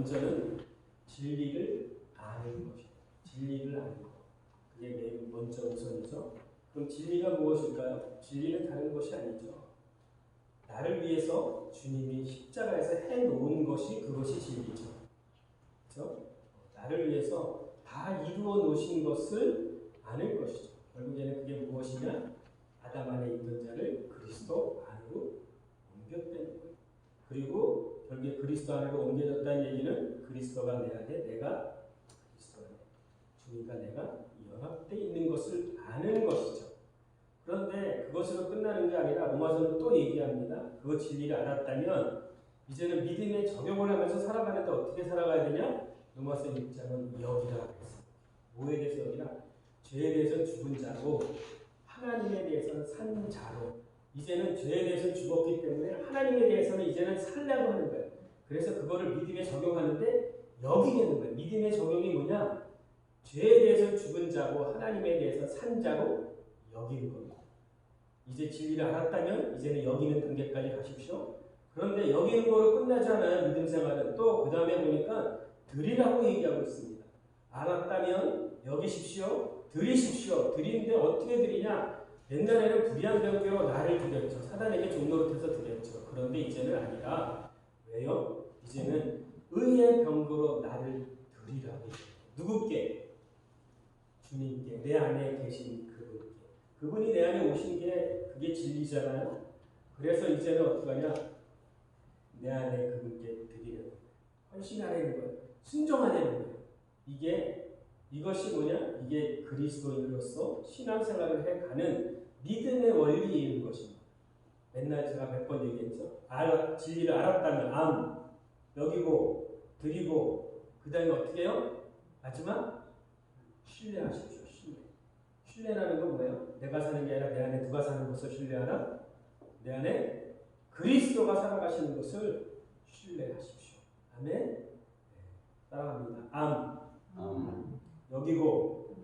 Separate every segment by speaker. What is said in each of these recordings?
Speaker 1: 먼저는 진리를 아는 것이에요. 진리를 아는 것. 그게 매우 먼저 우선이죠. 그럼 진리가 무엇일까요? 진리는 다른 것이 아니죠. 나를 위해서 주님이 십자가에서 해놓은 것이 그것이 진리죠. 그렇죠? 나를 위해서 다 이루어 놓으신 것을 아는 것이죠. 결국에는 그게 무엇이냐? 아담 안에 있던 자를 그리스도 안으로 옮겼다는 거예요. 그리고 결국에 그리스도 안으로 옮겨졌다는 얘기는 그리스도가 내 안에, 내가 그리스도 안에, 주님과 내가 연합되어 있는 것을 아는 것이죠. 그런데 그것으로 끝나는 게 아니라 로마서는 또 얘기합니다. 그 진리를 알았다면 이제는 믿음에 적용을 하면서 살아가는데 어떻게 살아가야 되냐? 로마서 6장은 여기라 그랬어요. 뭐에 대해서 여기라? 죄에 대해서는 죽은 자고 하나님에 대해서는 산 자로, 이제는 죄에 대해서는 죽었기 때문에 하나님에 대해서는 이제는 살려고 하는 거예요. 그래서 그거를 믿음에 적용하는데 여기겠는 거예요. 믿음의 적용이 뭐냐? 죄에 대해서는 죽은 자고 하나님에 대해서 산 자로 여기는 겁니다. 이제 진리를 알았다면 이제는 여기는 단계까지 가십시오. 그런데 여기는 거로 끝나지 않아요. 믿음 생활은. 또 그 다음에 보니까 드리라고 얘기하고 있습니다. 알았다면 여기십시오. 드리십시오. 드리는데 어떻게 드리냐? 옛날에는 불의한 병기로 나를 드렸죠. 사단에게 종노릇해서 드렸죠. 그런데 이제는 아니라 왜요? 이제는 의의 병거로 나를 드리라고. 누구께? 주님께. 내 안에 계신 그분께. 그분이 내 안에 오신 게 그게 진리잖아요. 그래서 이제는 어떻게 하냐? 내 안에 그분께 드리려고. 헌신하려는 거예요. 순종하려는 거예요. 이것이 뭐냐? 이게 그리스도인으로서 신앙생활을 해가는 믿음의 원리인 것입니다. 맨날 제가 몇 번 얘기했죠. 진리를 알았다면 여기고 드리고 그 다음에 어떻게 해요? 마지막 신뢰하십시오. 신뢰라는 건 뭐예요? 내가 사는 게 아니라 내 안에 누가 사는 것을 신뢰하라? 내 안에 그리스도가 살아가시는 것을 신뢰하십시오. 아멘? 네. 따라갑니다. 여기고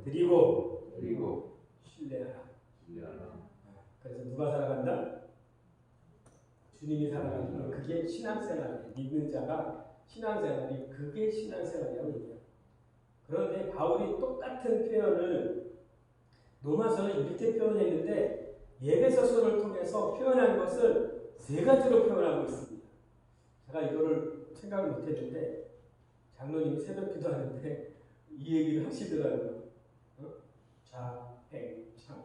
Speaker 1: 드리고 신뢰하라. 그래서 누가 살아간다? 주님이 살아간다. 그게 신앙생활이에요. 믿는 자가 신앙생활이 그게 신앙생활이라고 얘기해요. 그런데 바울이 똑같은 표현을 로마서는 이렇게 표현했는데 예배서서를 통해서 표현한 것을 세 가지로 표현하고 있습니다. 제가 이거를 생각을 못했는데 장로님이 새벽 기도하는데 이 얘기를 하시더라고요. 자행참.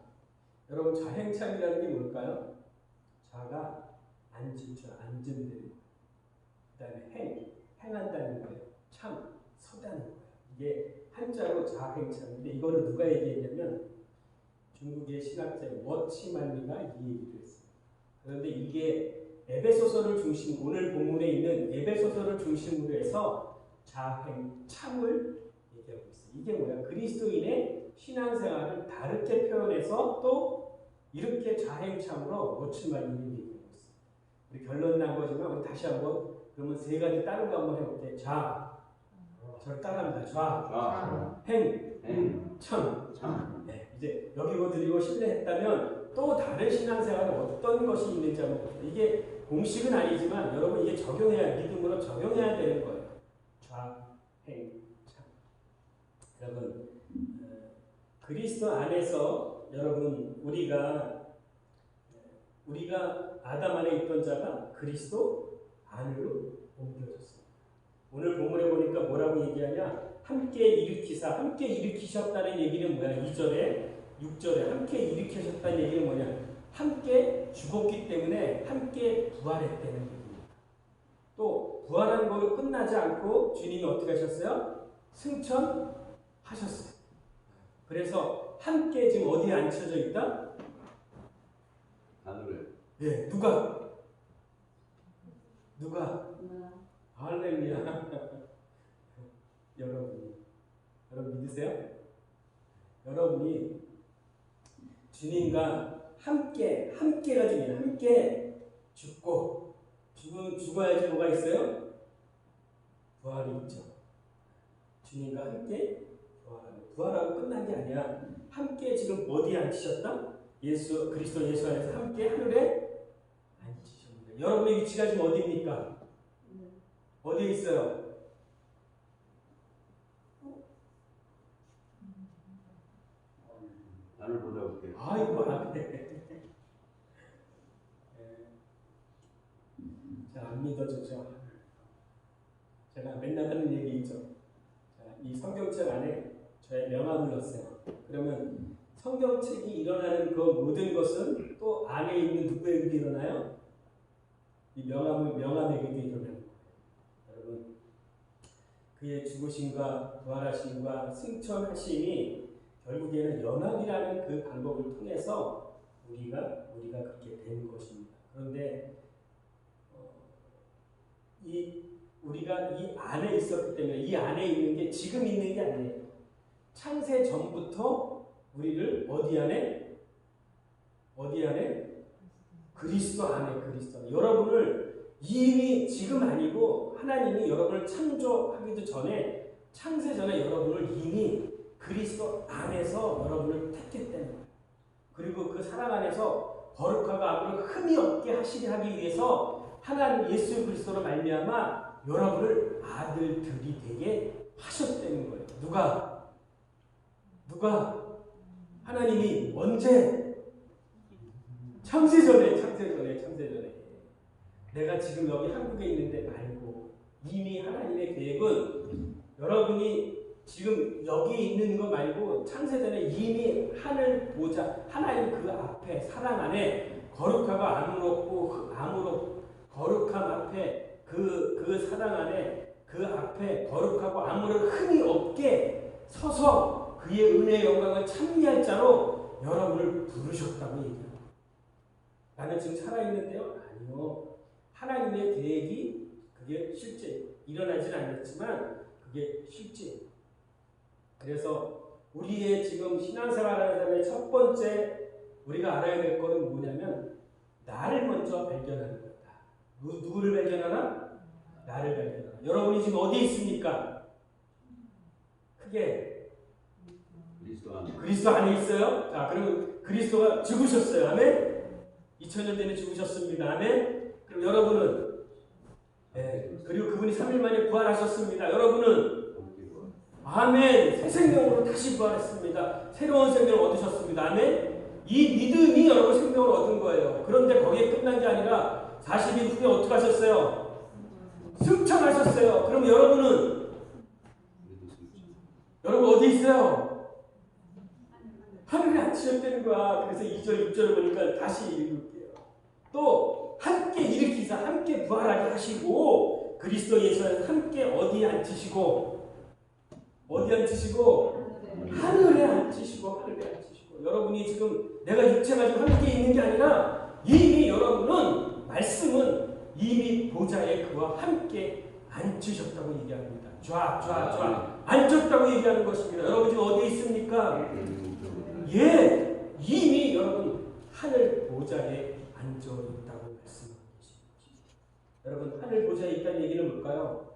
Speaker 1: 여러분 자행참이라는 게 뭘까요? 자가 앉은 데를. 그 다음에 행한다는 거예요. 참, 서다는 거예요. 이게 한자로 자행참인데 이거는 누가 얘기했냐면 중국의 신학자인 워치만리가 이 얘기를 했어요. 그런데 이게 에베소서를 중심, 오늘 본문에 있는 에베소서를 중심으로 해서 자행참을 얘기하고 있어요. 이게 뭐야? 그리스도인의 신앙생활을 다르게 표현해서 또 이렇게 자행참으로 워치만리가 얘기하고 있어요. 우리 결론 난 거지만 우리 다시 한번 그러면 세 가지 다른 거 한번 해볼게요. 저를 따라합니다. 참. 네, 이제 여기고 드리고 신뢰했다면 또 다른 신앙생활은 어떤 것이 있는지 한번 볼게요. 이게 공식은 아니지만 여러분 이게 믿음으로 적용해야 되는 거예요. 참. 여러분 그리스도 안에서 여러분 우리가 아담 안에 있던 자가 그리스도 안으로 옮겨졌어요. 오늘 본문에 보니까 뭐라고 얘기하냐? 함께 일으키셨다는 얘기는 뭐야? 2절에 6절에 함께 일으키셨다는 얘기는 뭐냐? 함께 죽었기 때문에 함께 부활했다는 얘기입니다. 또 부활한 거 끝나지 않고 주님이 어떻게 하셨어요? 승천하셨어요. 그래서 함께 지금 어디에 앉혀져 있다?
Speaker 2: 하늘에.
Speaker 1: 네, 누가? 할렐루야. 여러분 믿으세요? 여러분이 주님과 함께가 중요해요. 함께 죽고 죽어야지 뭐가 있어요? 부활이 있죠. 주님과 함께 부활하고 끝난 게 아니야. 함께 지금 어디에 앉히셨다? 그리스도 예수 안에서 함께 하늘에 앉히셨습니다. 여러분의 위치가 지금 어디입니까? 어디에 있어요?
Speaker 2: 나를 보자 볼게요.
Speaker 1: 아이고, 네. 자, 안 믿어주죠. 제가 맨날 하는 얘기죠. 자, 이 성경책 안에 저의 명함을 넣었어요. 그러면 성경책이 일어나는 그 모든 것은 또 안에 있는 누구에게도 일어나요? 이 명함에게도 일어나는 거예요. 여러분, 그의 죽으심과 부활하심과 승천하심이 결국에는 연합이라는 그 방법을 통해서 우리가 그렇게 된 것입니다. 그런데 우리가 이 안에 있었기 때문에 이 안에 있는 게 지금 있는 게 아니에요. 창세 전부터 우리를 어디 안에? 그리스도 안에, 그리스도 안에. 여러분을 이미 지금 아니고 하나님이 여러분을 창조하기도 전에, 창세 전에 여러분을 이미 그리스도 안에서 여러분을 택했기 때문에, 그리고 그 사랑 안에서 거룩하고 아무런 흠이 없게 하기 위해서 하나님 예수 그리스도로 말미암아 여러분을 아들들이 되게 하셨다는 거예요. 누가? 하나님이 언제? 창세전에. 내가 지금 여기 한국에 있는데 말고 이미 하나님의 계획은 여러분이 지금 여기 있는 거 말고 창세전에 이미 하늘 보좌, 하나님 그 앞에 사랑 안에 거룩하고 거룩함 앞에 그 사랑 안에 그 앞에 거룩하고 아무런 흠이 없게 서서 그의 은혜의 영광을 찬미할 자로 여러분을 부르셨다고 얘기합니다. 나는 지금 살아있는데요? 아니요. 하나님의 계획이 그게 실제 일어나지는 않았지만 그게 실제. 그래서 우리의 지금 신앙생활하는 사람의 첫 번째 우리가 알아야 될 것은 뭐냐면 나를 먼저 발견하는 거다. 누구를 발견하나? 나를 발견하나. 여러분이 지금 어디에 있습니까? 크게 그리스도 안에 있어요. 자, 그러면 그리스도가 죽으셨어요. 아멘. 2000년 전에 죽으셨습니다. 아멘. 그럼 여러분은 그리고 그분이 3일 만에 부활하셨습니다. 여러분은 아멘. 새 생명으로 다시 부활했습니다. 새로운 생명을 얻으셨습니다. 아멘. 이 믿음이 여러분 생명을 얻은 거예요. 그런데 거기에 끝난 게 아니라 40일 후에 어떻게 하셨어요? 승천하셨어요. 그럼 여러분 어디 있어요? 하늘에 앉히셨다는 거야. 그래서 2절, 6절을 보니까 다시 읽을게요. 또 함께 일으키사 함께 부활하게 하시고 그리스도 예수 안에서 함께 어디에 앉히시고 하늘에 앉히시고 여러분이 지금 내가 육체 가지고 함께 있는 게 아니라 이미 여러분은 말씀은 이미 보좌에 그와 함께 앉히셨다고 얘기합니다. 앉혔다고 얘기하는 것입니다. 여러분 지금 어디에 있습니까? 이미 여러분 하늘 보좌에 앉아 있다고 말씀하고 계십니다. 여러분 하늘 보좌에 있다는 얘기는 뭘까요?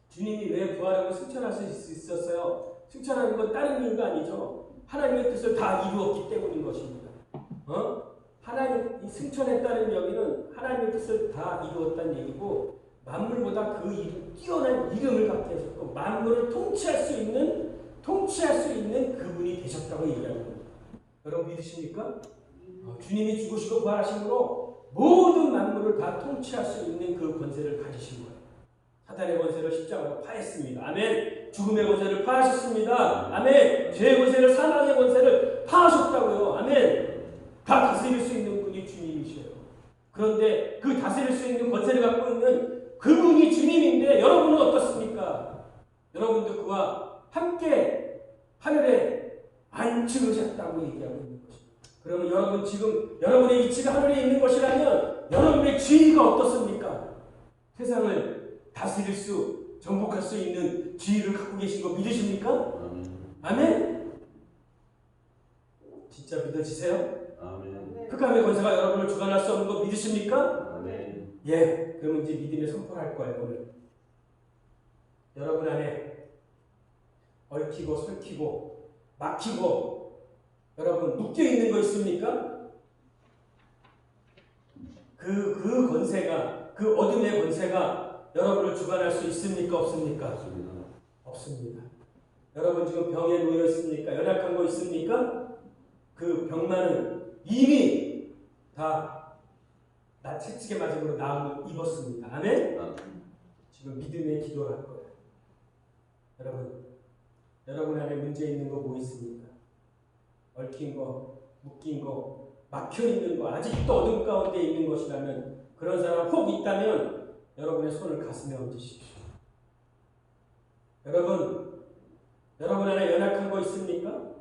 Speaker 1: 주님이 왜 부활하고 승천하실 수 있었어요? 승천하는 건 다른 이유가 아니죠. 하나님의 뜻을 다 이루었기 때문인 것입니다. 하나님 승천했다는 여기는 하나님의 뜻을 다 이루었다는 얘기고 만물보다 그 이름, 뛰어난 이름을 갖게 하셨고 만물을 통치할 수 있는 그분이 되셨다고 얘기합니다. 여러분 믿으십니까? 주님이 죽으시고 부활하심으로 모든 만물을 다 통치할 수 있는 그 권세를 가지신 거예요. 사탄의 권세를 십자가로 파했습니다. 아멘. 죽음의 권세를 파하셨습니다. 아멘. 죄의 권세를, 사망의 권세를 파하셨다고요. 아멘. 다 다스릴 수 있는 분이 주님이셔요. 그런데 그 다스릴 수 있는 권세를 갖고 있는 그분이 주님인데 여러분은 어떻습니까? 여러분도 그와 함께 하늘에 앉히셨다고 얘기하고 있는 것입니다. 그러면 여러분 지금 여러분의 위치가 하늘에 있는 것이라면 여러분의 지위가 어떻습니까? 세상을 다스릴 수, 정복할 수 있는 지위를 갖고 계신 거 믿으십니까? 아멘? 진짜 믿어지세요?
Speaker 2: 아멘.
Speaker 1: 흑암의 권세가 여러분을 주관할 수 없는 거 믿으십니까?
Speaker 2: 아멘.
Speaker 1: 그러면 이제 믿음의 선포를 할 거예요, 오늘. 여러분 안에 얽히고 설키고 막히고 여러분 묶여 있는 거 있습니까? 그 권세가, 그 어둠의 권세가 여러분을 주관할 수 있습니까? 없습니까?
Speaker 2: 없습니다.
Speaker 1: 없습니다. 여러분 지금 병에 놓여 있습니까? 연약한 거 있습니까? 그 병만은 이미 다 채찍에 맞음으로 나음을 입었습니다. 아멘? 지금 믿음의 기도를 할 거예요. 여러분 안에 문제 있는 거 뭐 있습니까? 얽힌 거, 묶인 거, 막혀 있는 거, 아직도 어둠 가운데 있는 것이라면 그런 사람 혹 있다면 여러분의 손을 가슴에 얹으십시오. 여러분 안에 연약한 거 있습니까?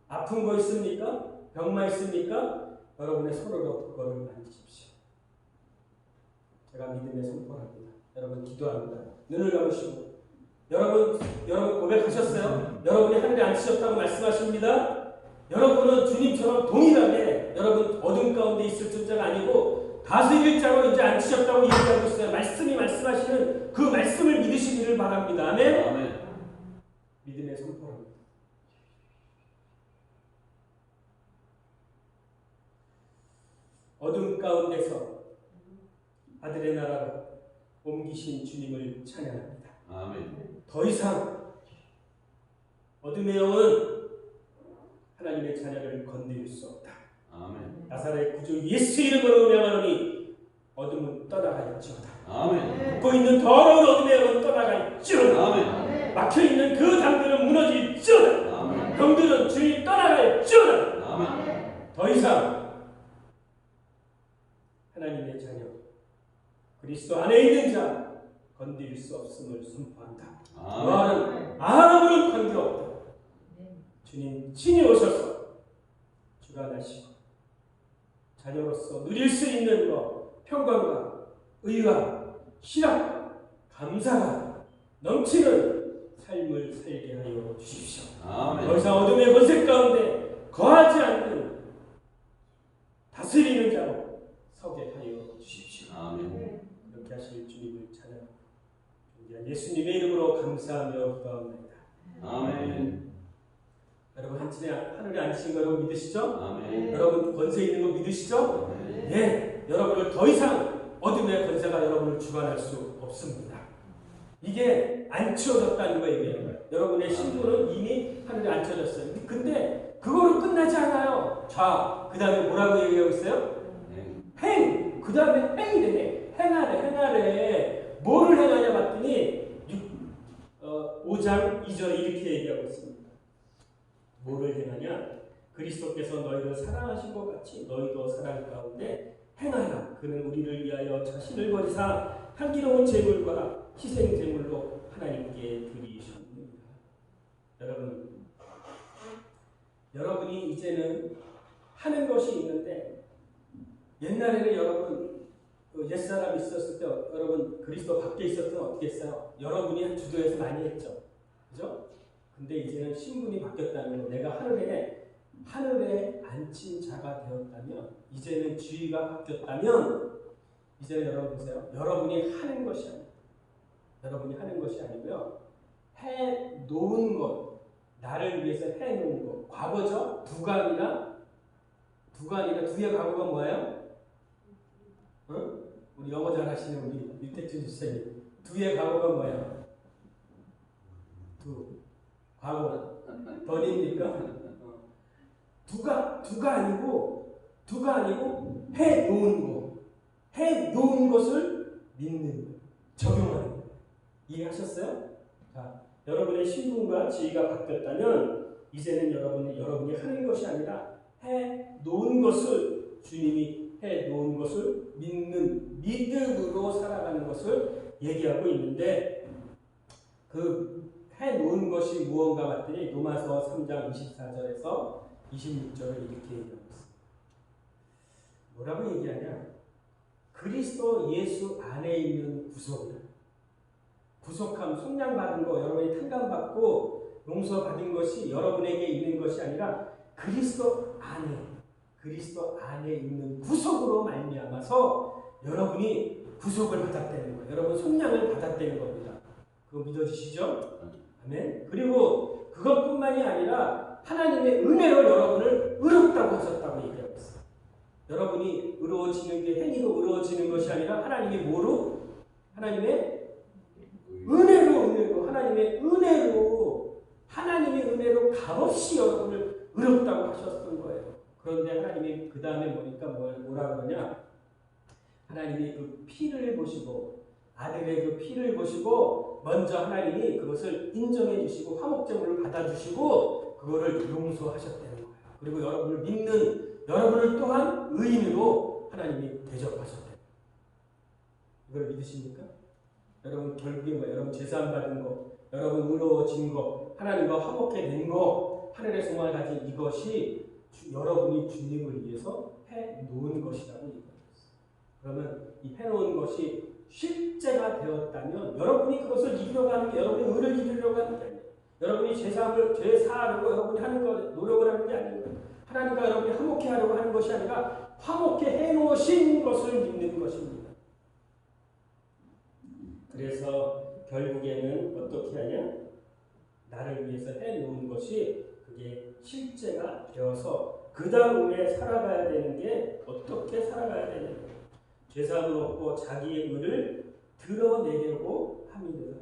Speaker 1: 아픈 거 있습니까? 병만 있습니까? 여러분의 손으로 그거를 만지십시오. 제가 믿음의 선포합니다. 여러분 기도합니다. 눈을 감으시고 여러분 고백하셨어요? 여러분이 하늘에 앉히셨다고 말씀하십니다. 여러분은 주님처럼 동일하게 여러분 어둠 가운데 있을 존재가 아니고 다스릴 자로 이제 앉히셨다고 얘기하고 있어요. 말씀이 말씀하시는 그 말씀을 믿으시기를 바랍니다. 아멘?
Speaker 2: 아멘.
Speaker 1: 믿음의 선포합니다. 어둠 가운데서 아들의 나라로 옮기신 주님을 찬양합니다.
Speaker 2: 아멘.
Speaker 1: 더 이상 어둠의 영은 하나님의 자녀를 건드릴 수 없다.
Speaker 2: 아멘.
Speaker 1: 나사렛 구주 예수 이름으로 명하노니 어둠은 떠나갈지어다.
Speaker 2: 아멘.
Speaker 1: 묶고 있는 더러운 어둠의 영은 떠나갈지어다.
Speaker 2: 아멘.
Speaker 1: 막혀있는 그 담들은 무너질지어다.
Speaker 2: 아멘.
Speaker 1: 병들은 주님 떠나갈지어다.
Speaker 2: 아멘.
Speaker 1: 더 이상 하나님의 자녀 그리스도 안에 있는 자 건드릴 수 없음을 선포한다. 너는 아무런 관계없다. 주님 친히 오셔서 주관하시고 자녀로서 누릴 수 있는 것 평강과 의와 희락과 감사가 넘치는 삶을 살게 하여 주십시오.
Speaker 2: 아멘.
Speaker 1: 더 이상 어둠의 권세 가운데 거하지 않는 다스리는 자로 서게 하여 주십시오.
Speaker 2: 아멘.
Speaker 1: 이렇게 하실 주님을 찬양합니다. 예수님의 이름으로 감사하며 기도합니다.
Speaker 2: 아멘.
Speaker 1: 여러분 하늘에 앉으신 거 여러분 믿으시죠?
Speaker 2: 아멘.
Speaker 1: 여러분 권세 있는 거 믿으시죠?
Speaker 2: 아멘.
Speaker 1: 네, 여러분을 더 이상 어둠의 권세가 여러분을 주관할 수 없습니다. 이게 앉혀졌다는 거 얘기해요. 여러분의 신분은 이미 하늘에 앉혀졌어요. 근데 그거로 끝나지 않아요. 자, 그 다음에 뭐라고 얘기하고 있어요? 행! 그 다음에 행이래. 행하래. 뭐를 행하냐 봤더니 5장 2절에 이렇게 얘기하고 있습니다. 뭐를 행하냐? 그리스도께서 너희를 사랑하신 것 같이 너희도 사랑 가운데 행하라. 그는 우리를 위하여 자신을 버리사 향기로운 제물과 희생 제물로 하나님께 드리셨습니다. 여러분이 이제는 하는 것이 있는데 옛날에는 여러분 옛사람이 있었을 때 여러분 그리스도 밖에 있었을 때 어떻게 했어요? 여러분이 주도해서 많이 했죠. 그죠? 근데 이제는 신분이 바뀌었다는 거, 내가 하늘에 앉힌 자가 되었다면, 이제는 주의가 바뀌었다면, 이제는 여러분 보세요. 여러분이 하는 것이 아니에요. 여러분이 하는 것이 아니고요. 해 놓은 것, 나를 위해서 해 놓은 것. 과거죠? 두간이나 두의 과거가 뭐예요? 응? 우리 영어 잘 하시는 우리 유택준 집사님. 두의 과거가 뭐예요? 과거 던입니까? 두가 아니고 해 놓은 것을 믿는 거, 적용하는 거. 이해하셨어요? 자, 여러분의 신분과 지위가 바뀌었다면 이제는 여러분이 하는 것이 아니라 해 놓은 것을, 주님이 해 놓은 것을 믿는 믿음으로 살아가는 것을 얘기하고 있는데, 그 해 놓은 것이 무언가 봤더니 로마서 3장 24절에서 26절을 이렇게 얘기하고 있습니다. 뭐라고 얘기하냐? 그리스도 예수 안에 있는 구속함, 속량받은 거, 여러분이 탕감받고 용서받은 것이 여러분에게 있는 것이 아니라 그리스도 안에 있는 구속으로 말미암아서 여러분이 구속을 받았다는 거예요. 여러분 속량을 받았다는 겁니다. 그거 믿어지시죠? 아멘. 그리고 그것뿐만이 아니라 하나님의 은혜로 여러분을 의롭다고 하셨다고 얘기하고 있어요. 여러분이 의로워지는 게 행위로 의로워지는 것이 아니라 하나님의 뭐로? 하나님의 은혜로 하나님의 은혜로 값없이 여러분을 의롭다고 하셨던 거예요. 그런데 하나님이 그 다음에 보니까 뭐라 그러냐? 하나님이 그 피를 보시고 아들의 그 피를 보시고 먼저 하나님이 그것을 인정해 주시고 화목제물을 받아주시고 그거를 용서하셨다는 거예요. 그리고 여러분을 믿는 여러분을 또한 의인으로 하나님이 대접하셨대요. 이걸 믿으십니까? 여러분 결국에 여러분 제사함 받은 거, 여러분 의로워진 거, 하나님과 화목해 된 거, 하늘의 소망을 가진 이것이 여러분이 주님을 위해서 해놓은 것이라고 얘기합니다. 그러면 이 해놓은 것이 실제가 되었다면 여러분이 그것을 이기려고 하는 게 여러분이 의를 이기려고 하는 게 아니에요. 여러분이 죄 사하려고 여러분이 하는 거 노력을 하는 게 아니에요. 하나님과 여러분이 화목해 하려고 하는 것이 아니라 화목해 해놓으신 것을 믿는 것입니다. 그래서 결국에는 어떻게 하냐? 나를 위해서 해놓은 것이 그게 실제가 되어서 그 다음에 살아가야 되는 게 어떻게 살아가야 되는 거예요. 죄사함을 얻고 자기의 의를 드러내려고 합니다.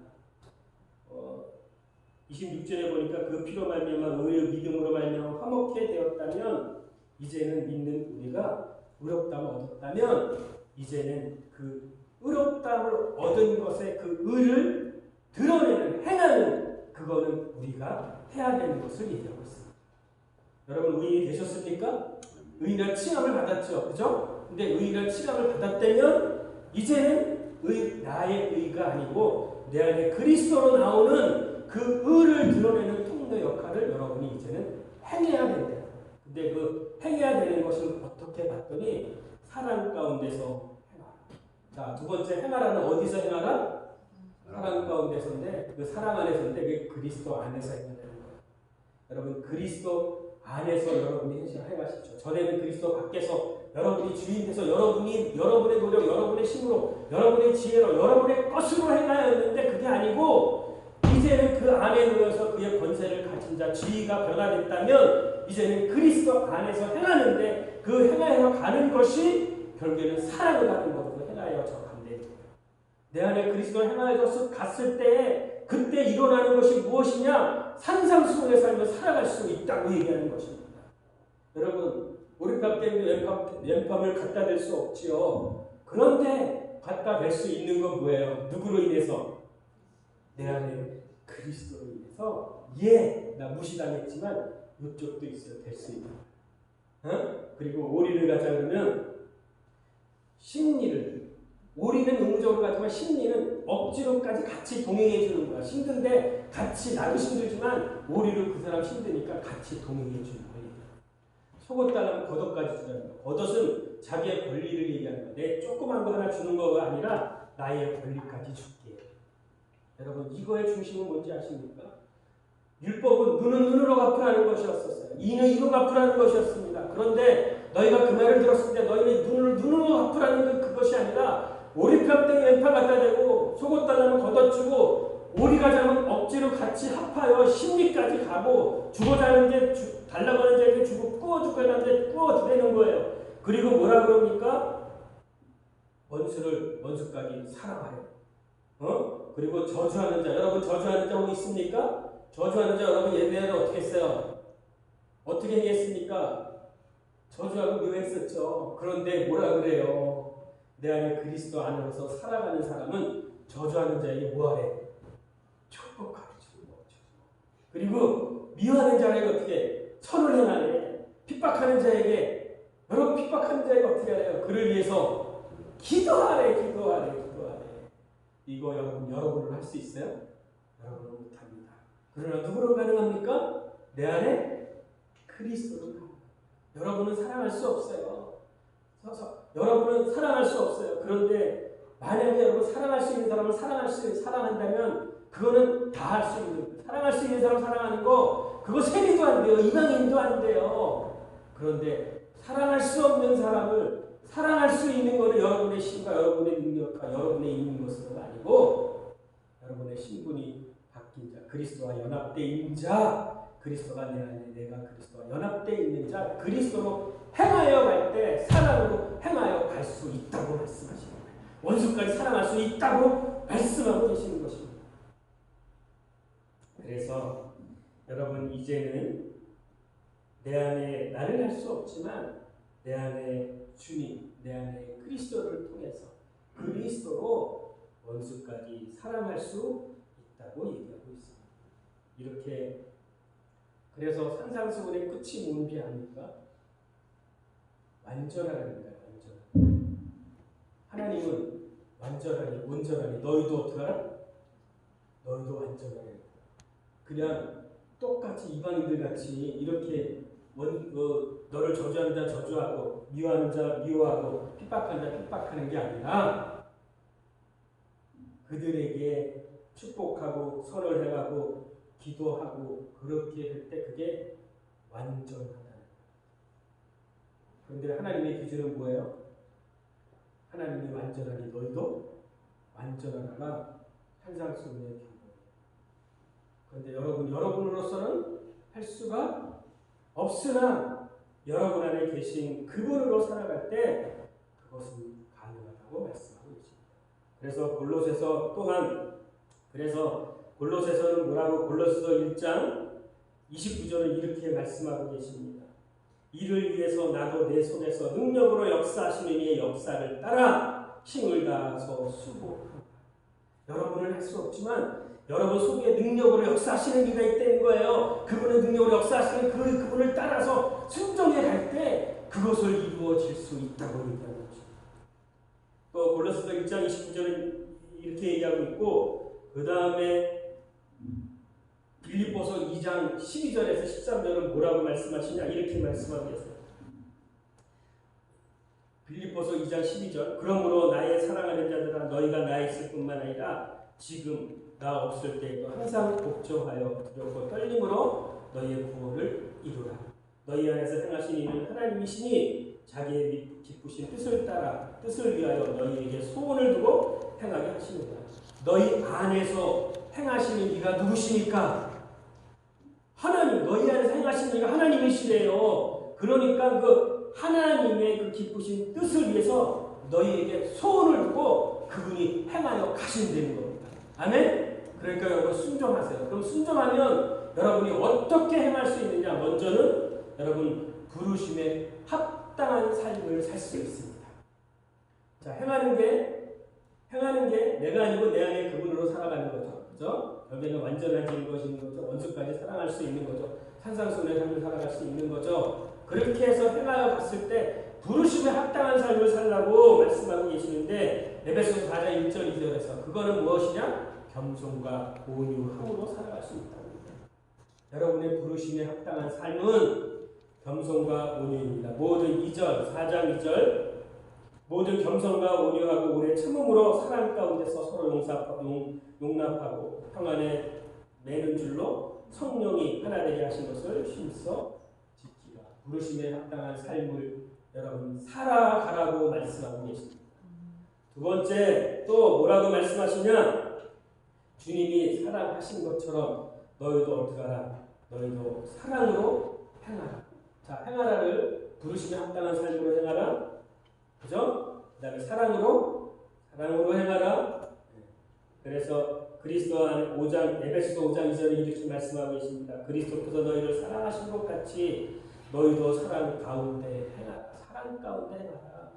Speaker 1: 26절에 보니까 그 피로 말미암아 의의 믿음으로 말미암아 화목해 되었다면 이제는 믿는 우리가 의롭다함을 얻었다면 이제는 그 의롭다함을 얻은 것의 그 의를 드러내는 행하는 그거는 우리가 해야 되는 것을 얘기하고 있습니다. 여러분 의인이 되셨습니까? 의인이라 칭함을 받았죠. 그죠? 근데 의인이라 칭함을 받았다면 이제는 나의 의가 아니고 내 안에 그리스도로 나오는 그 의를 드러내는 통로 역할을 여러분이 이제는 행해야 된다. 근데 그 행해야 되는 것을 어떻게 봤더니 사랑 가운데서 행하라. 자, 두 번째 행하라는 어디서 행하라? 사랑 가운데서인데 그 사랑 안에서인데 그게 그리스도 안에서 행하는 거예요. 여러분 그리스도 안에서 여러분이 행하십시오. 전에는 그리스도 밖에서 여러분이 주인 돼서 여러분의 노력, 여러분의 힘으로, 여러분의 지혜로, 여러분의 것으로 행하였는데 그게 아니고 이제는 그 안에 놓여서 그의 권세를 가진 자, 지위가 변화됐다면 이제는 그리스도 안에서 행하는데 그 행하여 가는 것이 결국에는 사랑을 하는 것으로 행하여 저간다. 내 안에 그리스도를 행하여 갔을 때에 그때 일어나는 것이 무엇이냐? 산상수훈의 삶을 살아갈 수 있다고 얘기하는 것입니다. 여러분 오리밥 때문에 왼밤을 갖다 댈 수 없지요. 그런데 갖다 댈 수 있는 건 뭐예요? 누구로 인해서? 내 안에 그리스도로 인해서 나 무시당했지만 이쪽도 있어요. 될 수 있는 그리고 오리를 가자 그러면 심리를 오리는 의무적으로 가지만 심리는 억지로까지 같이 동행해 주는 거야. 힘든데 같이 나도 힘들지만 오리를 그 사람 힘드니까 같이 동행해 주는 거예요. 속옷 달라면 겉옷까지 주는 거예요. 겉옷은 자기의 권리를 얘기하는 거예요. 내 조그만 거 하나 주는 거가 아니라 나의 권리까지 줄게. 여러분 이거의 중심은 뭔지 아십니까? 율법은 눈은 눈으로 갚으라는 것이었었어요. 이는 이로 갚으라는 것이었습니다. 그런데 너희가 그 말을 들었을 때 너희는 눈을 눈으로 갚으라는 그것이 아니라 오리편 땡 왼편 갖다 대고 속옷 달라면 걷어 주고 오리 가자면 억지로 같이 합하여 심리까지 가고 주고자 하는데 달라고 하는 자에게 주고 꾸어주고 하는데 꾸어주는 거예요. 그리고 뭐라 그럽니까? 원수까지 사랑하여. 그리고 저주하는 자. 여러분 저주하는 자 혹 있습니까? 저주하는 자 여러분 예배를 어떻게 했어요? 어떻게 했습니까? 저주하고 묘했었죠. 그런데 뭐라 그래요? 내 안에 그리스도 안으로서 살아가는 사람은 저주하는 자에게 뭐하래? 축복하래. 그리고 미워하는 자에게 어떻게? 선을 행하래. 핍박하는 자에게 여러분 핍박하는 자에게 어떻게 하래요? 그를 위해서 기도하래. 이거 여러분은 할 수 있어요? 여러분은 못합니다. 그러나 누구로 가능합니까? 내 안에 그리스도로 가능합니다. 여러분은 사랑할 수 없어요. 여러분은 사랑할 수 없어요. 그런데 만약에 여러분 사랑할 수 있는 사람을 사랑한다면 그거는 다 할 수 있는 거예요. 사랑할 수 있는 사람 사랑하는 거 그거 세리도 안 돼요. 이방인도 안 돼요. 그런데 사랑할 수 없는 사람을 사랑할 수 있는 것은 여러분의 힘과 여러분의 능력과 여러분의 있는 것은 아니고 여러분의 신분이 바뀐 자, 그리스도와 연합된 자, 그리스도가 내 안에 내가 그리스도와 연합되어 있는 자, 그리스도로 행하여 갈 때 사랑으로 행하여 갈 수 있다고 말씀하시는 거예요. 원수까지 사랑할 수 있다고 말씀하고 계시는 것입니다. 그래서 여러분 이제는 내 안에 나는 할 수 없지만 내 안에 주님, 내 안에 그리스도를 통해서 그리스도로 원수까지 사랑할 수 있다고 얘기하고 있습니다. 이렇게 그래서 산상수훈의 끝이 뭔지 아닙니까? 완전하라는 거예요. 완전. 하나님은 완전하니 온전하니 너희도 어떻게 하라? 너희도 완전하니. 그냥 똑같이 이방인들 같이 이렇게 너를 저주하는 자 저주하고 미워하는 자 미워하고 핍박하는 자 핍박하는 게 아니라 그들에게 축복하고 선을 행하고 기도하고 그렇게 할 때 그게 완전하다. 그런데 하나님의 기준은 뭐예요? 하나님이 완전하니 너희도 완전하다가 산상수훈의 기준이에요. 그런데 여러분으로서는 할 수가 없으나 여러분 안에 계신 그분으로 살아갈 때 그것은 가능하다고 말씀하고 있습니다. 그래서 골로새서 또한 골로새서는 뭐라고 골로새서 1장 29절을 이렇게 말씀하고 계십니다. 이를 위해서 나도 내 손에서 능력으로 역사하시는 이의 역사를 따라 힘을 다해서 수고합니다. 여러분은 할 수 없지만 여러분 속에 능력으로 역사하시는 이가 있다는 거예요. 그분의 능력으로 역사하시는 그분을 따라서 순종해 갈 때 그것을 이루어질 수 있다고 얘기하는 거죠. 또 골로새서 1장 29절은 이렇게 얘기하고 있고 그 다음에 빌립보서 2장 12절에서 13절은 뭐라고 말씀하시냐 이렇게 말씀하고 계세요. 빌립보서 2장 12절 그러므로 나의 사랑하는 자들아 너희가 나에 있을 뿐만 아니라 지금 나 없을 때에도 항상 복종하여 두렵고 떨림으로 너희의 구원을 이루라. 너희 안에서 행하신 이는 하나님이시니 자기의 기쁘신 뜻을 따라 뜻을 위하여 너희에게 소원을 두고 행하게 하시느니라. 너희 안에서 행하시는 이가 누구십니까? 하나님, 너희 안에서 행하시는 이가 하나님이시래요. 그러니까 그 하나님의 그 기쁘신 뜻을 위해서 너희에게 소원을 두고 그분이 행하여 가신다는 겁니다. 아멘? 그러니까 여러분 순종하세요. 그럼 순종하면 여러분이 어떻게 행할 수 있느냐? 먼저는 여러분 부르심에 합당한 삶을 살 수 있습니다. 자, 행하는 게 내가 아니고 내 안에 그분으로 살아가는 거죠. 그죠? 여기는 완전해지는 것인 거죠. 원수까지 사랑할 수 있는 거죠. 산상수훈의 삶을 살아갈 수 있는 거죠. 그렇게 해서 행하여 갔을 때 부르심에 합당한 삶을 살라고 말씀하고 계시는데 에베소서 4장 1절 2절에서 그거는 무엇이냐? 겸손과 온유함으로 살아갈 수 있답니다. 여러분의 부르심에 합당한 삶은 겸손과 온유입니다. 모든 2절, 4장 2절 모든 겸손과 온유하고 오래 참음으로 사랑 가운데서 서로 용납하고 평안에 매는 줄로 성령이 하나 되게 하신 것을 힘써 지키라. 부르심에 합당한 삶을 여러분 살아가라고 말씀하고 계십니다. 두 번째 또 뭐라고 말씀하시냐? 주님이 사랑하신 것처럼 너희도 어떻게 하라? 너희도 사랑으로 행하라. 자, 행하라를 부르심에 합당한 삶으로 행하라. 그죠? 그 다음에 사랑으로 행하라. 그래서 그리스도 안 5장, 에베소서 5장 2절에 이렇게 말씀하고 있습니다. 그리스도께서 너희를 사랑하신 것 같이 너희도 사랑 가운데 행하라. 사랑 가운데 행하라.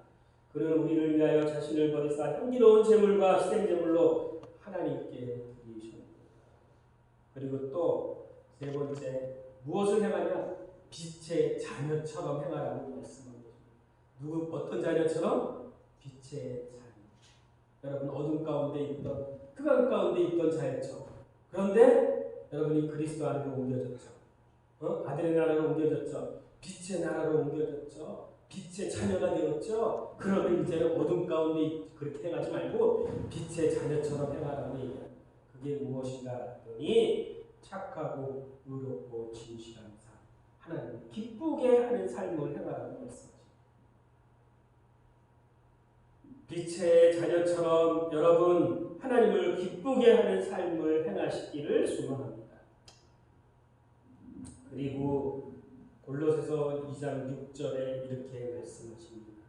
Speaker 1: 그는 우리를 위하여 자신을 버리사 향기로운 제물과 희생제물로 하나님께 드리셨습니다. 그리고 또 세 번째 무엇을 행하냐? 빛의 자녀처럼 행하라고 말씀합니다. 어떤 자녀처럼? 빛의 자녀. 여러분 어둠 가운데 있던 흑암 가운데 있던 자녀처럼. 그런데 여러분이 그리스도 안으로 옮겨졌죠. 아들의 나라로 옮겨졌죠. 빛의 나라로 옮겨졌죠. 빛의 자녀가 되었죠. 그러면 이제는 어둠 가운데 그렇게 행하지 말고 빛의 자녀처럼 행하라고 얘기합니다. 그게 무엇인가 했더니 착하고 의롭고 진실한 삶. 하나님을 기쁘게 하는 삶을 행하라고 말씀하십니다. 빛의 자녀처럼 여러분 하나님을 기쁘게 하는 삶을 행하시기를 소망합니다. 그리고 골로새서 2장 6절에 이렇게 말씀하십니다.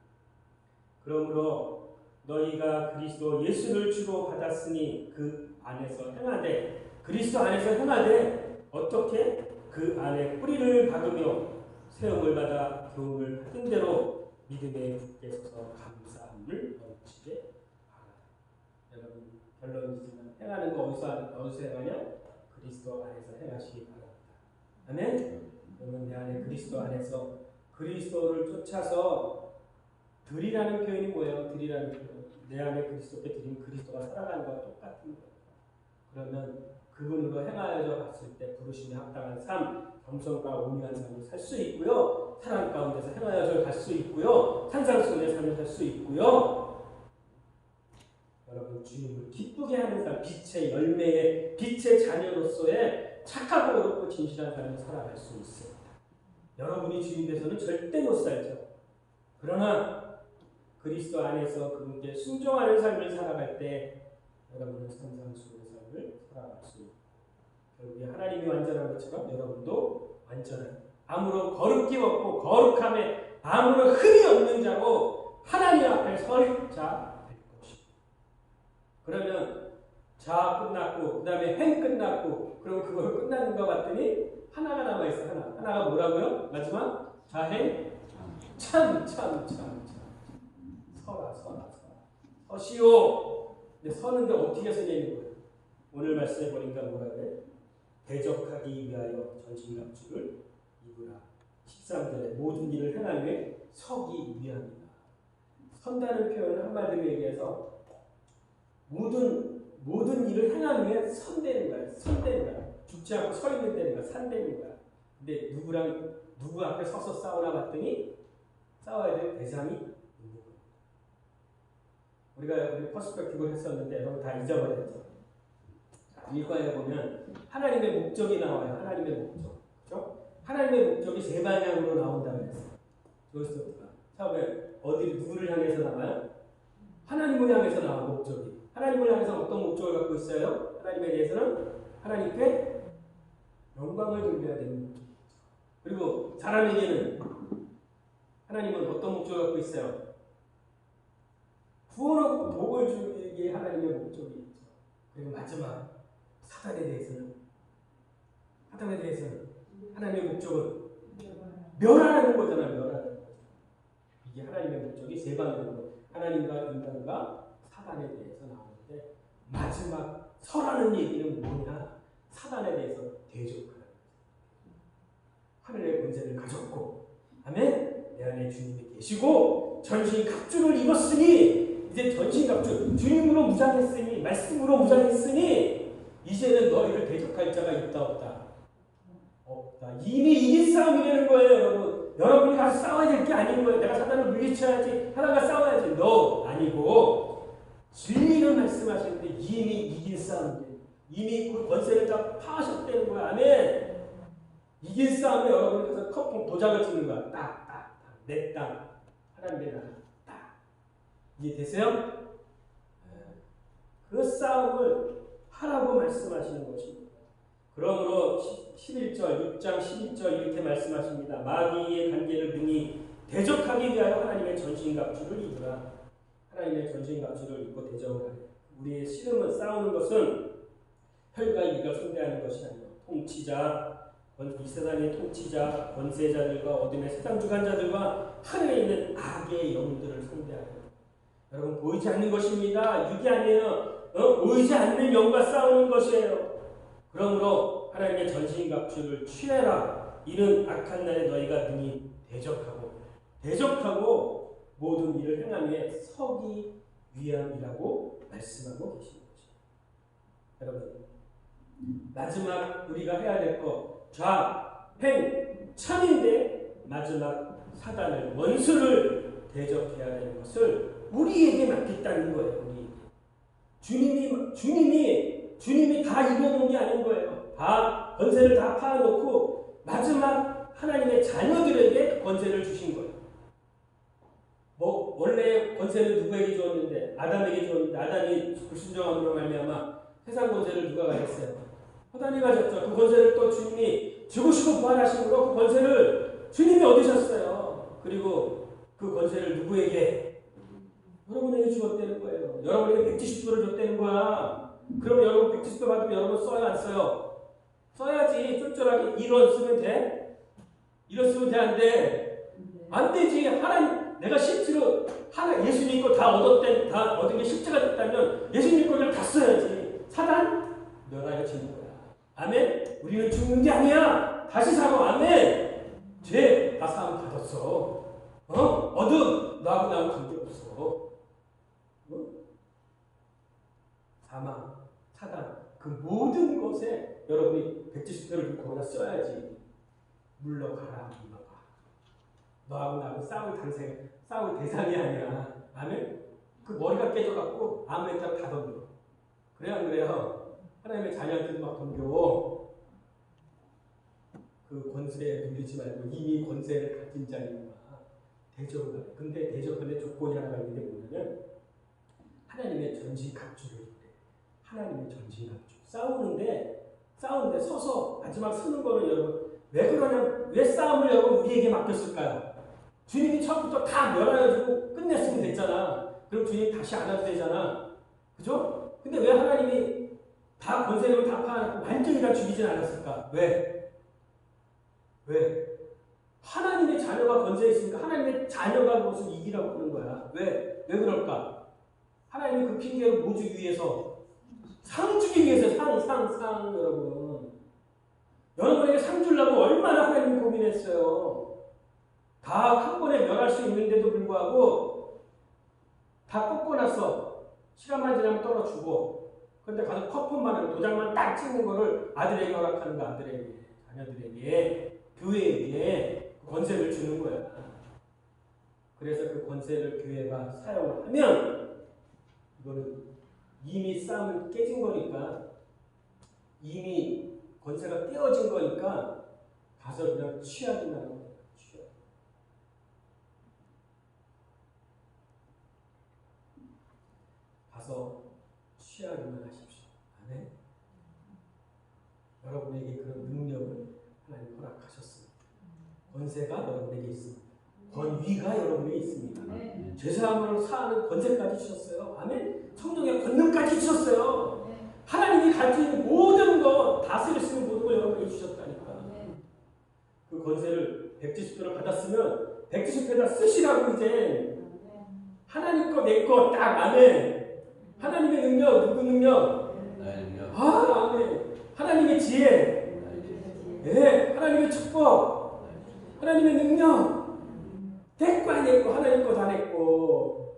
Speaker 1: 그러므로 너희가 그리스도 예수를 주로 받았으니 그 안에서 행하되 그리스도 안에서 행하되 어떻게 그 안에 뿌리를 박으며 세움을 받아 교훈을 받은 대로 믿음에 굳게 서서 감사함을 넘치게 하라. 여러분 결론이지만 행하는 거 어디서 행하냐? 그리스도 안에서 행하시기 바랍니다. 아멘. 여러분 내 안에 그리스도 안에서 그리스도를 쫓아서 드리라는 표현이 뭐예요? 드리라는 표현. 내 안에 그리스도께 드린 그리스도가 살아가는 것과 똑같은 거예요. 그러면 그분으로 행하여져 갔을 때 부르심에 합당한 삶, 겸손과 온유한 삶을 살 수 있고요. 사랑 가운데서 행하여져 갈 수 있고요. 산상수훈의 삶을 살 수 있고요. 여러분 주님을 기쁘게 하는 삶, 빛의 열매의 빛의 자녀로서의 착하고 어렵고 진실한 삶을 살아갈 수 있습니다. 여러분이 주님께서는 절대 못 살죠. 그러나 그리스도 안에서 그분께 순종하는 삶을 살아갈 때 여러분은 산상수훈의 삶을 살아갈 수 있고 결국에 하나님이 완전한 것처럼 여러분도 완전한 아무런 거룩기 없고 거룩함에 아무런 흠이 없는 자고 하나님 앞에 설 자 될 것입니다. 그러면 자 끝났고 그 다음에 행 끝났고 그럼 그걸 끝나는 것 같더니 하나가 남아있어. 하나가 뭐라고요? 마지막 자행 참 서라 서시오. 근데 서는데 어떻게 서냐는 거예요. 오늘 말씀에 보니까 뭐라 그래? 대적하기 위하여 전신갑주를 입으라. 13절에 모든 일을 행하기 위해 서기 위함이다. 선다는 표현은 한마디로 얘기해서 모든 일을 행하기 위해 선대는 거야. 죽지 않고 서 있는 데는 거야. 산대는 거야. 근데 누구 앞에 서서 싸우나 봤더니 싸워야 될 대상이 있는 거예요. 우리 퍼스펙티브를 했었는데 여러분 다 잊어버렸죠. 일과에 보면 하나님의 목적이 나와요. 하나님의 목적. 그렇죠? 하나님의 목적이 세 방향으로 나온다고 했어요. 여기서부터. 처음에 누구를 향해서 나와요? 하나님을 향해서 나와 목적이. 하나님을 향해서 어떤 목적을 갖고 있어요? 하나님에 대해서는 하나님께 영광을 돌려야 되는 목적이죠. 그리고 사람에게는 하나님은 어떤 목적을 갖고 있어요? 구원하고 복을 주는 게 하나님의 목적이 있죠. 그리고 마지막 사단에 대해서는 하나님의 목적은 멸하는 거잖아요. 멸하는 거. 이게 하나님의 목적이 세 방향으로 하나님과 인간과 사단에 대해서 나오는데 마지막 서라는 얘기는 뭐냐? 사단에 대해서 대적하는 거예요. 하늘의 권세를 가졌고 아멘? 내 안에 주님이 계시고 전신갑주를 입었으니 이제 전신갑주 주님으로 무장했으니 말씀으로 무장했으니 이제는 너희를 대적할 자가 있다 없다? 없다. 이미 이긴 싸움이라는 거예요. 여러분이 가서 싸워야 될 게 아닌 거예요. 내가 사단을 물리쳐야지 하나가 싸워야지. 아니고 진리를 말씀하시는데 이미 이긴 싸움이에요. 이미 그 권세를 다 파하셨다는 거야. 아멘. 이긴 싸움에 여러분께서 커플 도장을 찍는 거야. 딱. 내 땅. 하나님의 나라. 딱. 이해되세요? 그 싸움을 하라고 말씀하시는 것입니다. 그러므로 11절, 6장 12절 이렇게 말씀하십니다. 마귀의 관계를 등이 대적하기 위하여 하나님의 전신갑주를 입으라. 하나님의 전신갑주를 입고 대적을 하래. 우리의 씨름은 싸우는 것은 혈과 이가 상대하는 것이 아니라 통치자, 이 세상의 통치자, 권세자들과 어둠의 세상 주관자들과 하늘에 있는 악의 영들을 상대하는 여러분 보이지 않는 것입니다. 육이 아니에요. 보이지 않는 영과 싸우는 것이에요. 그러므로 하나님의 전신갑주를 취해라. 이는 악한 날에 너희가 능히 대적하고 모든 일을 행하며 서기 위함이라고 말씀하고 계신 것입니다. 여러분 마지막 우리가 해야 될 것 좌, 행, 참인데 마지막 사단을 원수를 대적해야 되는 것을 우리에게 맡겼다는 거예요. 주님이 다 이겨놓은 게 아닌 거예요. 다 권세를 다 파놓고 마지막 하나님의 자녀들에게 권세를 주신 거예요. 원래 권세를 누구에게 주었는데? 아담에게 주었는데 아담이 불순종함으로 말미암아 세상 권세를 누가 가졌어요? 사단이 가졌죠. 그 권세를 또 주님이 죽으시고 부활하심으로 그 권세를 주님이 얻으셨어요. 그리고 그 권세를 누구에게? 여러분에게 주었다는 거예요. 여러분에게 170%를 줬다는 거야. 그럼 여러분 170% 받으면 여러분 써요, 안 써요? 써야지. 쫄쫄하게 1원 쓰면 돼? 1원 쓰면 돼, 안 돼? 안 되지. 하나님, 내가 실제로 예수 믿고 다 얻은 게 십자가 됐다면 예수 믿고 그냥 다 써야지. 사단? 멸하여지는 거야. 아멘? 우리는 죽는 게 아니야. 다시 살아. 아멘? 죄, 다 사람 받았어. 어둠, 너하고 나하고 관계없어. 사망, 사단, 그 모든 것에 여러분이 170표를 거기다 써야지. 물러가라, 물러가. 너하고 나하고 싸울 대상이 아니야. 아멘? 그 머리가 깨져갖고 아무 데나 다 덤벼. 그래, 안 그래요? 하나님의 자녀한테도 막 덤벼. 그 권세에 눌리지 말고 이미 권세를 가진 자니까 대접을 해. 근데 대접하는 조건이 하나가 있는데 뭐냐면 하나님의 전진 갑주를 해. 하나님의 전진 갑주. 싸우는데 서서 마지막 서는 거는 여러분 왜 그러냐? 왜 싸움을 여러분 우리에게 맡겼을까요? 주님이 처음부터 다 멸하여주고 끝냈으면 됐잖아. 그럼 주님이 다시 안 와도 되잖아. 그죠? 근데 왜 하나님이 다 권세력을 다 파놓고 완전히 다 죽이진 않았을까? 왜? 하나님의 자녀가 권세에 있으니까 하나님의 자녀가 무슨 이기라고 그러는 거야. 왜 그럴까? 하나님이 그 핑계를 뭐 주기 위해서? 상 주기 위해서. 상 여러분. 여러분에게 상 주려고 얼마나 하나님이 고민했어요. 다 한 번에 멸할 수 있는데도 불구하고 다 꺾어놨어. 시간만 지나면 떨어지고. 그런데 가서 커플만 도장만 딱 찍는 거를 아들에게 허락하는 거. 아들에게, 자녀들에게, 교회에게 권세를 주는 거야. 그래서 그 권세를 교회가 사용을 하면 이거는 이미 싸움이 깨진 거니까, 이미 권세가 떼어진 거니까 가서 그냥 취하기만 하는 거야. 가서 취하기만 하십시오. 아멘. 여러분에게 그런 능력을 하나님 허락하셨습니다. 권세가 여러분에게 있습니다. 권위가 여러분에게 있습니다. 죄사함으로 사는 권세까지 주셨어요. 아멘. 성령의 권능까지 주셨어요. 하나님이 가지고 있는 모든 거 다스릴 수 있는 모든 걸 여러분에게 주셨다니까. 그 권세를 170표를 받았으면 170표에다 쓰시라고. 이제 하나님 거 내 거 딱. 아멘. 하나님의 능력, 누구 능력? 아멘. 하나님의 지혜, 하나님의 축복, 하나님의 능력. 내 거 내 거, 하나님 거 다 냈고.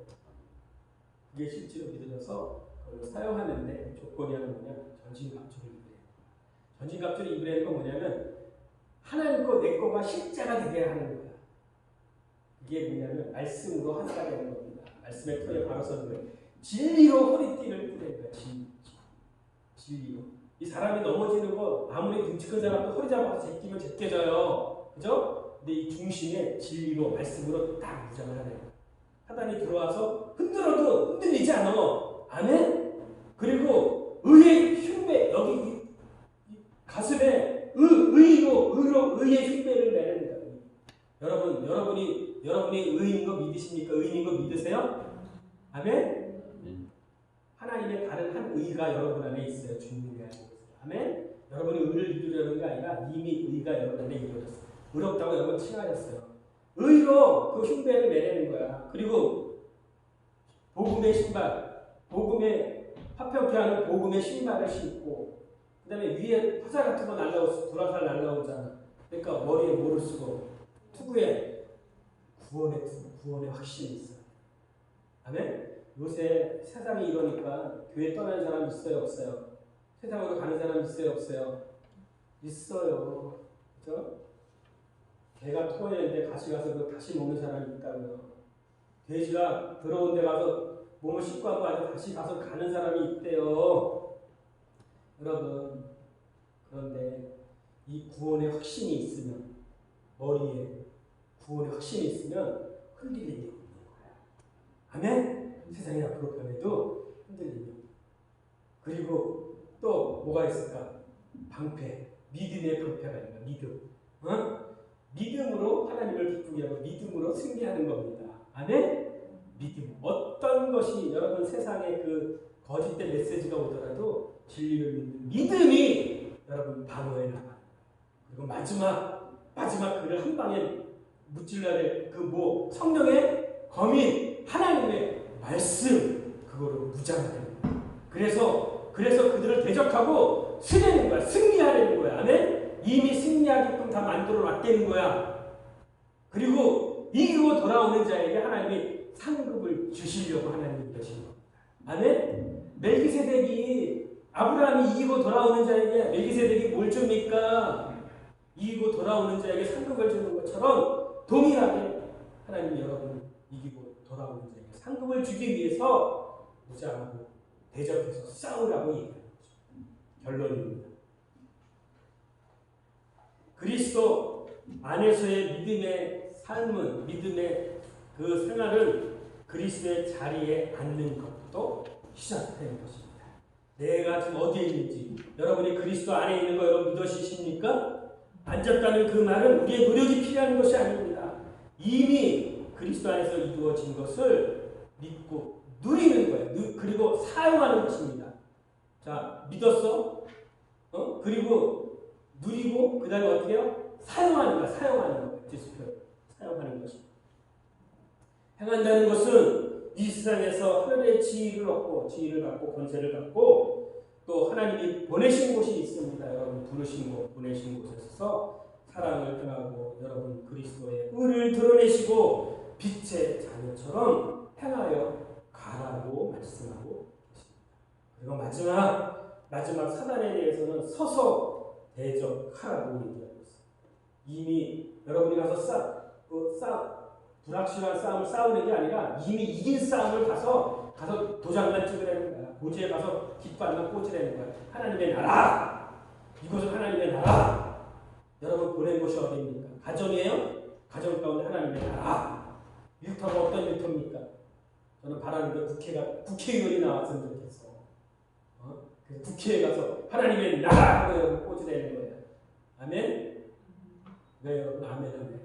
Speaker 1: 이게 실제로 믿어져서 그걸 사용하는데 조건이 하나 뭐냐면 전신갑주를 입으래요. 전신갑주를 입으라는 건 뭐냐면 하나님 거 내 거가 십자가 되게 하는 거야. 이게 뭐냐면 말씀으로 하나가 되는 겁니다. 말씀의 털에 바로 서는 거예요. 진리로 허리띠를 띠는 거야. 진리로. 이 사람이 넘어지는 거 아무리 등치 큰 사람도 허리 잡아서 제끼면 제껴져요. 그죠? 근데 이 중심에 진리로 말씀으로 딱 무장을 하는 거야. 사단이 들어와서 흔들어도 흔들리지 않아. 아멘? 그리고 의의 흉배, 여기 가슴에 의의 흉배를 내는 거야. 여러분, 여러분이 의인 거 믿으십니까? 의인인 거 믿으세요? 아멘? 하나님의 다른 한 의가 여러분 안에 있어요. 주님의 안에 있어요. 아멘? 여러분이 의를 이루려는 게 아니라 이미 의가 여러분 안에 이루어졌어요. 의롭다고 여러분 칭하셨어요. 의로 그 흉배를 내내는 거야. 그리고 복음의 신발, 복음의 화평케 하는 복음의 신발을 신고, 그 다음에 위에 화살 같은 거 불화살 날라오잖아. 그러니까 머리에 뭐를 쓰고, 투구에 구원의 확신이 있어. 아멘? 요새 세상이 이러니까 교회 떠나는 사람 있어요, 없어요? 세상으로 가는 사람 있어요, 없어요? 있어요. 그죠? 개가 토해는데 같이 가서 다시 먹는 사람이 있다고요. 돼지가 더러운 데 가서 몸을 씻고 하고 아주 다시 가서 가는 사람이 있대요. 여러분, 그런데 이 구원의 확신이 있으면, 머리에 구원의 확신이 있으면 흔들릴 게 없는 거야. 아멘? 세상이 앞으로 변해도 흔들리며. 그리고 또 뭐가 있을까? 방패, 믿음의 방패가 있는 믿음. 믿음으로 하나님을 기쁘게 하고 믿음으로 승리하는 겁니다. 아멘? 믿음. 어떤 어떤 것이 여러분 세상에 그 거짓된 메시지가 오더라도 진리를 믿는 믿음이 여러분 방어해 나가요. 그리고 마지막 그를 한 방에 무찔러야 될 그 성령의 검인 하나님의 말씀 그거로 무장하는 거예요. 그래서 그들을 대적하고 쓰내는 거야. 승리하려는 거야. 아멘? 이미 승리하게끔 다 만들어 놨다는 거야. 그리고 이기고 돌아오는 자에게 하나님이 상급을 주시려고 하나님이 이러신 겁니다. 아멘? 멜기세덱이 아브라함이 이기고 돌아오는 자에게 멜기세덱이 뭘 줍니까? 이기고 돌아오는 자에게 상급을 주는 것처럼 동일하게 하나님이 여러분 이기고 돌아오는 자에게 상급을 주기 위해서 무장하고 대적해서 싸우라고 얘기하는 거죠. 결론입니다. 그리스도 안에서의 믿음의 삶은 믿음의 그 생활은 그리스도의 자리에 앉는 것부터 시작되는 것입니다. 내가 지금 어디에 있는지 여러분이 그리스도 안에 있는 거 여러분 믿으십니까? 앉았다는 그 말은 우리의 노력이 필요한 것이 아닙니다. 이미 그리스도 안에서 이루어진 것을 믿고 누리는 거예요. 그리고 사용하는 것입니다. 자, 믿었어? 그리고 누리고 그 다음에 어떻게 해요? 사용하는 거예요. 디스플레이. 사용하는 것입니다. 행한다는 것은 이 세상에서 하늘의 지위를 갖고 권세를 갖고 또 하나님이 보내신 곳이 있습니다. 여러분 부르신 곳, 보내신 곳에서 사랑을 행하고 여러분 그리스도의 의를 드러내시고 빛의 자녀처럼 행하여 가라고 말씀하고 계십니다. 그리고 마지막 사단에 대해서는 서서 대적하라고 얘기하고 있습니다. 이미 여러분이 가서 불확실한 싸움을 싸우는 게 아니라 이미 이긴 싸움을 가서 도장만 찍으라는 거야. 고지에 가서 깃발만 꽂으라는 거야. 하나님의 나라! 이곳은 하나님의 나라! 여러분 보낸 곳이 어디입니까? 가정이에요? 가정 가운데 하나님의 나라! 일터가 어떤 일터입니까? 저는 바라는데 국회의원이 나왔으면 좋겠어. 그래서 국회에 가서 하나님의 나라! 하고 꽂으라는 거예요. 아멘? 네, 여러분 아멘.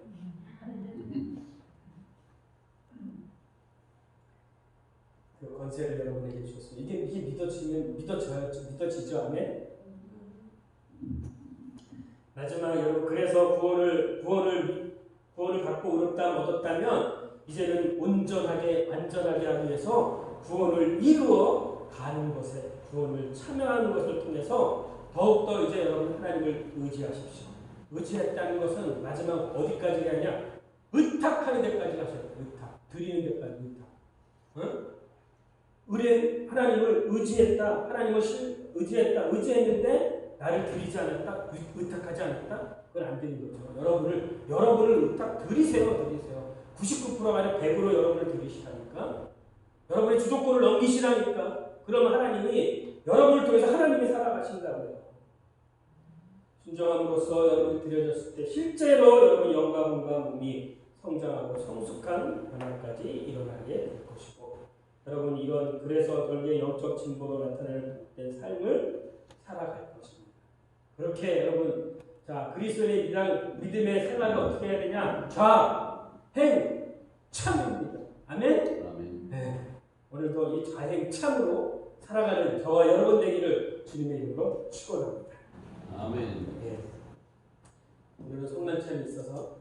Speaker 1: 그 권세를 여러분에게 주셨습니다. 이게 믿어지죠? 아멘? 마지막 여러분 그래서 구원을 받고 의롭다함을 얻었다면 이제는 완전하게 하기 위해서 구원을 이루어 가는 것에 구원을 참여하는 것을 통해서 더욱더 이제 여러분 하나님을 의지하십시오. 의지했다는 것은 마지막 어디까지 가냐? 의탁하는 데까지 가셔야 돼요. 드리는 데까지 의탁. 우리 하나님을 의지했는데 나를 드리지 않았다, 의탁하지 않았다, 그건 안 되는 거죠. 여러분을 의탁 드리세요. 99%가 아니라 100% 여러분을 드리시라니까. 여러분의 주도권을 넘기시라니까. 그러면 하나님이 여러분을 통해서 하나님이 살아가신다고요. 순종함으로써 여러분이 드려졌을 때 실제로 여러분 영과 몸이 성장하고 성숙한 변화까지 일어나게 될 것이고, 여러분 그래서 결국에 영적 진보로 나타낼 삶을 살아갈 것입니다. 그렇게 여러분 그리스도의 믿음의 생활을 어떻게 해야 되냐? 좌행 참입니다. 아멘? 네. 오늘도 이 좌행 참으로 살아가는 저와 여러분 되기를 주님의 이름으로 축원합니다.
Speaker 2: 아멘.
Speaker 1: 네. 오늘은 성만찬이 있어서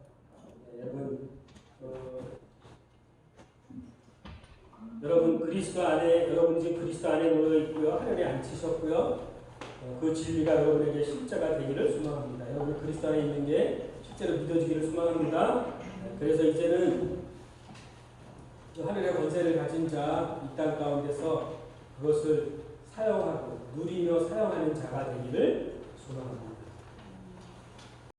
Speaker 1: 여러분 지금 그리스도 안에 놓여 있고요. 하늘에 앉히셨고요. 그 진리가 여러분에게 십자가 되기를 소망합니다. 여러분 그리스도 안에 있는 게 실제로 믿어지기를 소망합니다. 그래서 이제는 하늘의 권세를 가진 자, 이 땅 가운데서 그것을 사용하고 누리며 사용하는 자가 되기를 소망합니다.